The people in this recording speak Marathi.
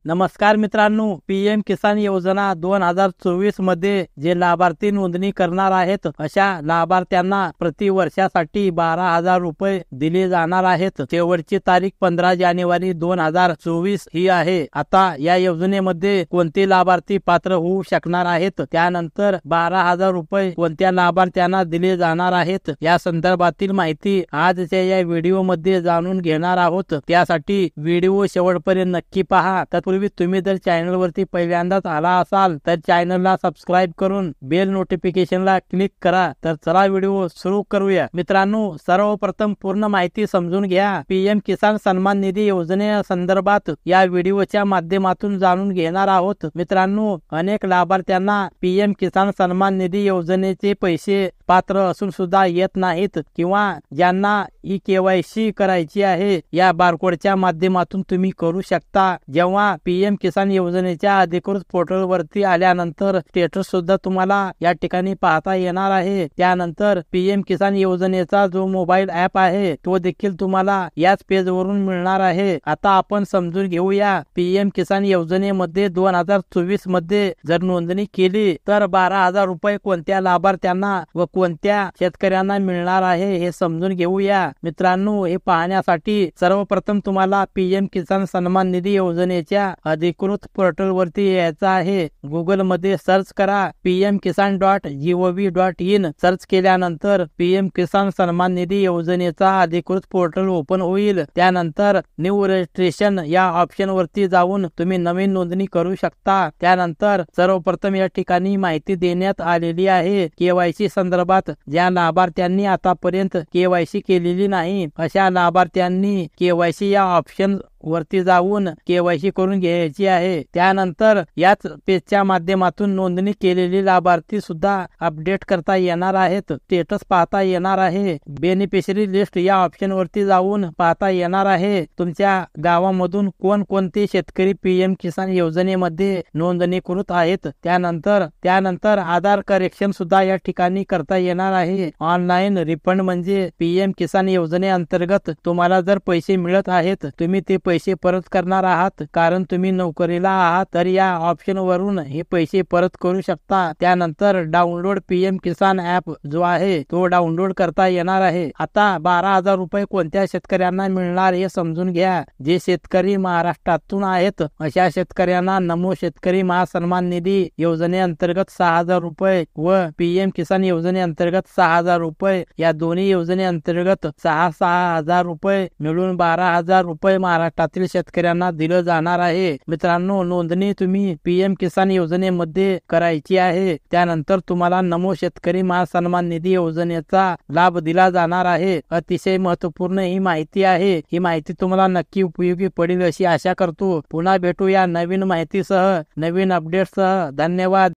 नमस्कार मित्रांनो, पीएम किसान योजना 2024 मध्ये जे लाभार्थी नोंदणी करणार आहेत अशा लाभार्थ्यांना प्रति वर्षासाठी 12,000 रुपये दिले जाणार आहेत। शेवटची तारीख 15 जानेवारी 2024 ही आहे। आता या योजनेमध्ये कोणते लाभार्थी पात्र होऊ शकणार आहेत, त्यानंतर 12,000 रुपये कोणत्या लाभार्थ्यांना दिले जाणार आहेत या संदर्भातील माहिती आजच्या या व्हिडिओ मध्ये जाणून घेणार आहोत। त्यासाठी व्हिडिओ शेवटपर्यंत नक्की पहा। पूर्वी तुम्ही जर चॅनल वरती पहिल्यांदाच आला असाल तर चॅनलला सबस्क्राइब करून बेल नोटिफिकेशनला क्लिक करा। तर चला व्हिडिओ सुरू करूया। मित्रांनो, सर्वप्रथम पूर्ण माहिती समजून घ्या। पीएम किसान सन्मान निधी योजनेसंदर्भात या व्हिडिओच्या माध्यमातून जाणून घेणार आहोत। मित्रांनो, अनेक लाभार्थ्यांना पीएम किसान सन्मान निधी योजनेचे पैसे पात्र असून सुद्धा येत नाहीत किंवा ज्यांना ई-केवायसी करायची आहे या बारकोडच्या माध्यमातून तुम्ही करू शकता। जेव्हा पीएम किसान योजनेच्या अधिकृत पोर्टल वरती आल्यानंतर स्टेटस सुद्धा तुम्हाला या ठिकाणी पाहता येणार आहे। त्यानंतर पीएम किसान योजनेचा जो मोबाईल ऍप आहे तो देखील तुम्हाला याच पेज वरून मिळणार आहे। आता आपण समजून घेऊया पीएम किसान योजनेमध्ये 2024 मध्ये जर नोंदणी केली तर 12,000 रुपये कोणत्या लाभार्थ्यांना व कोणत्या शेतकऱ्यांना मिळणार आहे हे समजून घेऊया। मित्रांनो, हे पाहण्यासाठी सर्वप्रथम तुम्हाला पीएम किसान सन्मान निधी योजनेच्या अधिकृत पोर्टल वरती यायचं आहे। गुगल मध्ये सर्च करा pmkisan.gov.in। सर्च केल्यानंतर पीएम किसान सन्मान निधी योजनेचा अधिकृत पोर्टल ओपन होईल। त्यानंतर न्यू रजिस्ट्रेशन या ऑप्शन वरती जाऊन तुम्ही नवीन नोंदणी करू शकता। त्यानंतर सर्वप्रथम या ठिकाणी माहिती देण्यात आलेली आहे केवायसी संदर्भात। ज्या लाभार्थ्यांनी आतापर्यंत केवायसी केलेली नाही अशा लाभार्थ्यांनी केवायसी या ऑप्शन वरती जाऊन केवायसी करून घ्यायची आहे। त्यानंतर याच पेजच्या माध्यमातून नोंदणी केलेली लाभार्थी सुद्धा अपडेट करता येणार आहेत, स्टेटस पाहता येणार आहे। बेनिफिशरी लिस्ट या ऑप्शन वरती जाऊन पाहता येणार आहे तुमच्या गावामधून कोणकोणते शेतकरी पीएम किसान योजनेमध्ये नोंदणीकृत आहेत। त्यानंतर आधार करेक्शन सुद्धा या ठिकाणी करता येणार आहे। ऑनलाईन रिफंड म्हणजे पीएम किसान योजनेअंतर्गत तुम्हाला जर पैसे मिळत आहेत, तुम्ही ते पैसे परत करणार आहात कारण तुम्ही नोकरीला आहात, तर या ऑप्शन वरून हे पैसे परत करू शकता। त्यानंतर डाउनलोड पीएम किसान ऍप जो आहे तो डाउनलोड करता येणार आहे। आता 12,000 रुपये कोणत्या शेतकऱ्यांना मिळणार हे समजून घ्या। जे शेतकरी महाराष्ट्रातून आहेत अशा शेतकऱ्यांना नमो शेतकरी महासन्मान निधी योजनेअंतर्गत 6,000 रुपये व पीएम किसान योजनेअंतर्गत 6,000 रुपये या दोन्ही योजनेअंतर्गत 6,000 रुपये मिळून 12,000 रुपये महाराष्ट्रातील शेतकऱ्यांना दिलं जाणार आहे। मित्रांनो, नोंदणी तुम्ही पीएम किसान योजनेमध्ये करायची आहे। त्यानंतर तुम्हाला नमो शेतकरी महासन्मान निधी योजनेचा लाभ दिला जाणार आहे। अतिशय महत्त्वपूर्ण ही माहिती आहे। ही माहिती तुम्हाला नक्की उपयोगी पडेल अशी आशा करतो। पुन्हा भेटूया नवीन माहितीसह, नवीन अपडेटसह। धन्यवाद।